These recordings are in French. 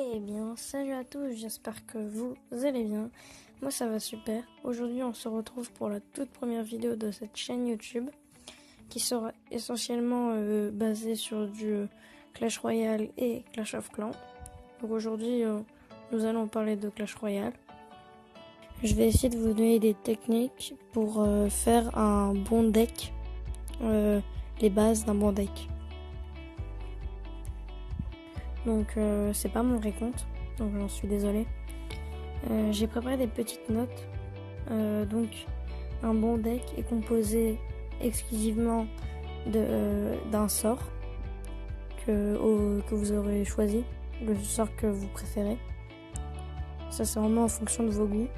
Eh bien, salut à tous, j'espère que vous allez bien. Moi ça va super. Aujourd'hui on se retrouve pour la toute première vidéo de cette chaîne YouTube qui sera essentiellement basée sur du Clash Royale et Clash of Clans. Donc aujourd'hui nous allons parler de Clash Royale. Je vais essayer de vous donner des techniques pour faire un bon deck, les bases d'un bon deck. Donc c'est pas mon vrai compte, donc j'en suis désolée. J'ai préparé des petites notes. Donc un bon deck est composé exclusivement d'un sort que vous aurez choisi, le sort que vous préférez. Ça c'est vraiment en fonction de vos goûts.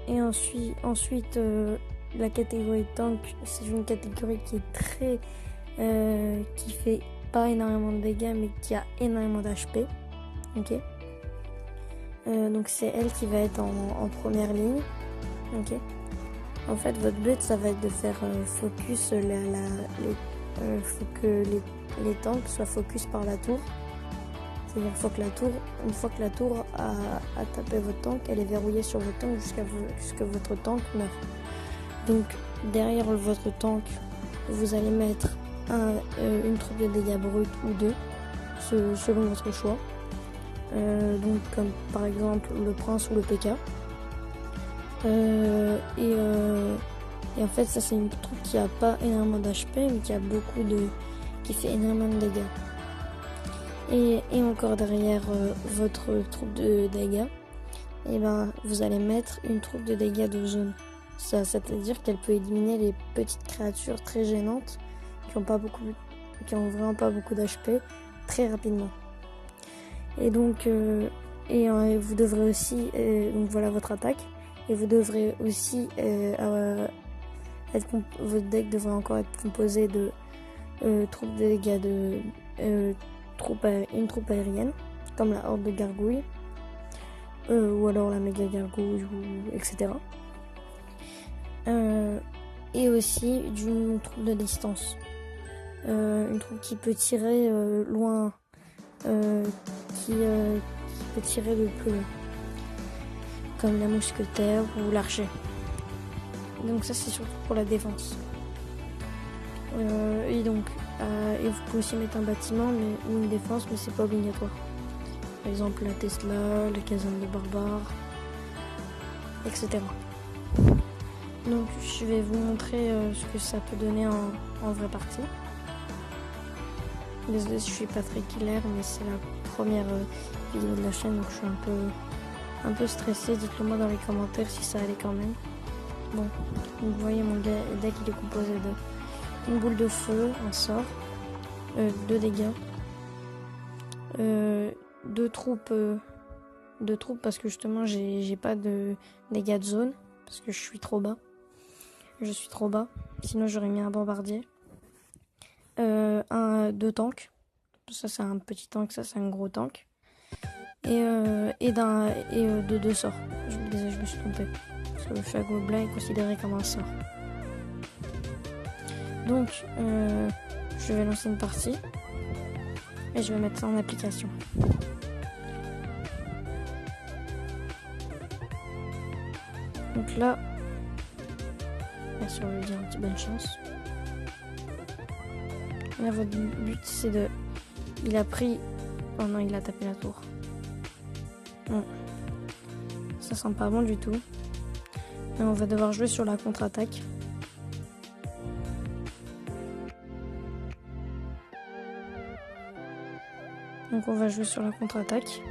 Et ensuite la catégorie tank, c'est une catégorie qui est très qui fait pas énormément de dégâts mais qui a énormément d'HP. Ok. Donc c'est elle qui va être en première ligne. Ok. En fait, votre but ça va être de faire focus faut que les tanks soient focus par la tour. C'est-à-dire une fois que la tour a tapé votre tank, elle est verrouillée sur votre tank jusqu'à votre tank meurt. Donc derrière votre tank, vous allez mettre une troupe de dégâts bruts ou deux, selon votre choix. Donc comme par exemple le prince ou le PK. Et en fait ça c'est une troupe qui a pas énormément d'HP mais qui fait énormément de dégâts. Et encore derrière votre troupe de dégâts, et ben vous allez mettre une troupe de dégâts de zone. Ça c'est-à-dire qu'elle peut éliminer les petites créatures très gênantes qui ont vraiment pas beaucoup d'HP très rapidement. Et donc vous devrez aussi donc voilà votre attaque, et vous devrez aussi votre deck devrait encore être composé de troupes de dégâts une troupe aérienne comme la horde de gargouilles ou alors la méga gargouille etc. Et aussi d'une troupe de distance, une troupe qui peut tirer loin, qui peut tirer le plus loin, comme la mousquetaire ou l'archer. Donc ça c'est surtout pour la défense. Et vous pouvez aussi mettre un bâtiment ou une défense, mais c'est pas obligatoire. Par exemple la Tesla, la caserne de barbares, etc. Donc je vais vous montrer ce que ça peut donner en vraie partie. Désolé si je suis pas très claire, mais c'est la première vidéo de la chaîne, donc je suis un peu stressée. Dites-le moi dans les commentaires si ça allait quand même. Bon, donc vous voyez mon deck il est composé d'une boule de feu, un sort, 2 dégâts, 2 troupes parce que justement j'ai pas de dégâts de zone parce que je suis trop bas. Sinon j'aurais mis un bombardier. 2 tanks, ça c'est un petit tank, ça c'est un gros tank, et 2 sorts. Désolé, je me suis trompée. Parce que le chat gobelin est considéré comme un sort. Donc je vais lancer une partie et je vais mettre ça en application. Donc là, bien sûr, je lui dis un petit bonne chance. Là, votre but c'est de... Il a pris... Oh non, il a tapé la tour. Non. Ça sent pas bon du tout. Et on va devoir jouer sur la contre-attaque. Donc on va jouer sur la contre-attaque.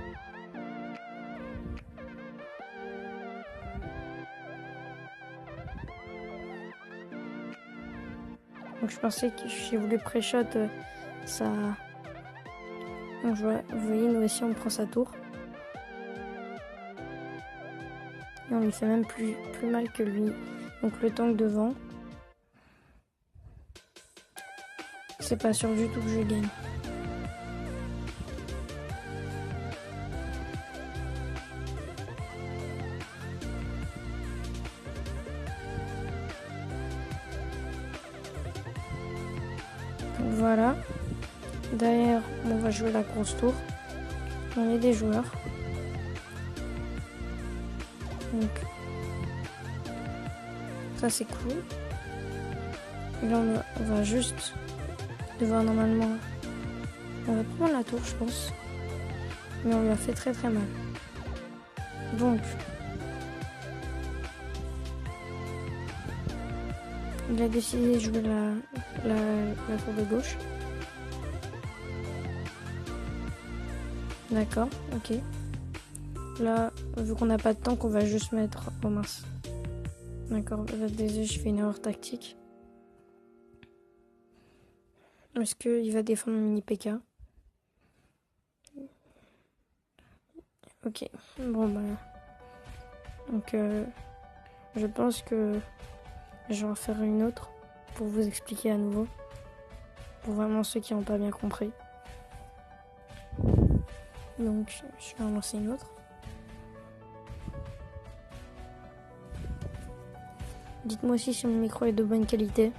Donc je pensais que si j'ai voulu pré-shot, ça... Donc vous voyez, nous aussi on prend sa tour. Et on lui fait même plus mal que lui. Donc le tank devant. C'est pas sûr du tout que je gagne. Donc voilà. Derrière, on va jouer la grosse tour. On est des joueurs. Donc, ça c'est cool. Et là, on va juste devoir normalement... On va prendre la tour, je pense. Mais on lui a fait très très mal. Donc, il a décidé de jouer la tour de gauche. D'accord, ok. Là, vu qu'on n'a pas de tank, on va juste mettre... Oh mince. D'accord, désolé, je fais une erreur tactique. Est-ce qu'il va défendre le mini PK? Ok, bon bah... Donc, je pense que je vais en faire une autre pour vous expliquer à nouveau. Pour vraiment ceux qui n'ont pas bien compris. Donc, je vais en lancer une autre. Dites-moi aussi si mon micro est de bonne qualité.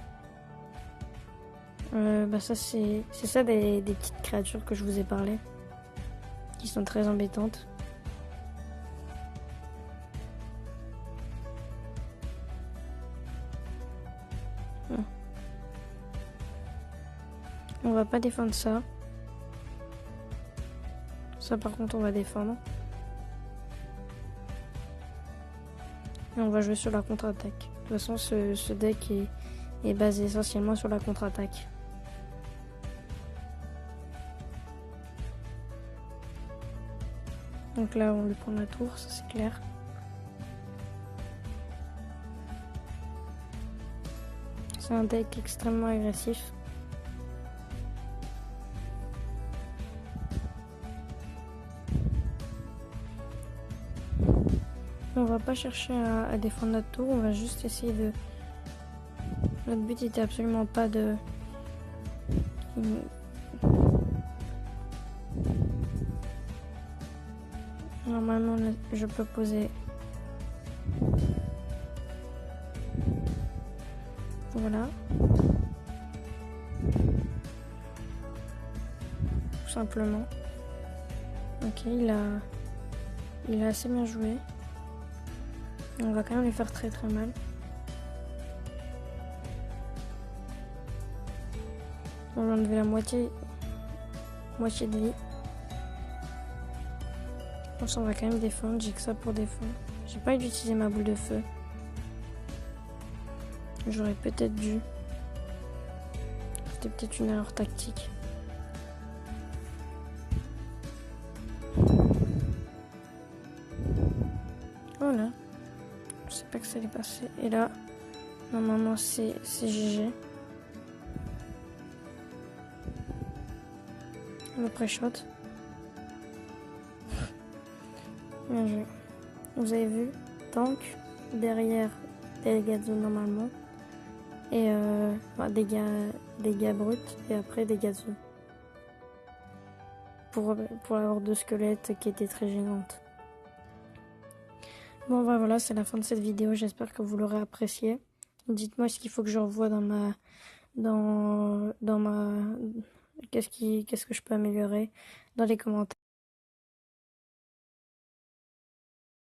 Bah ça c'est ça des petites créatures que je vous ai parlé. Qui sont très embêtantes. On va pas défendre ça. Ça par contre on va défendre. Et on va jouer sur la contre-attaque. De toute façon ce deck est basé essentiellement sur la contre-attaque. Donc là on lui prend la tour, ça c'est clair. C'est un deck extrêmement agressif. On va pas chercher à défendre notre tour, on va juste essayer de... Notre but était absolument pas de... Normalement, je peux poser... Voilà. Tout simplement. Ok, il a assez bien joué. On va quand même lui faire très très mal. On va enlever la moitié de vie. Je pense qu'on va quand même défendre. J'ai que ça pour défendre. J'ai pas eu d'utiliser ma boule de feu. J'aurais peut-être dû. C'était peut-être une erreur tactique. Voilà. Je sais pas que ça allait passer. Et là, normalement c'est GG. Le pré-shot. Bien joué. Vous avez vu, tank, derrière des dégâts de zone normalement. Et dégâts bruts et après dégâts de zone. Pour la horde de squelettes qui était très gênante. Bon bah voilà, c'est la fin de cette vidéo, j'espère que vous l'aurez apprécié. Dites-moi ce qu'il faut que je revoie qu'est-ce que je peux améliorer dans les commentaires.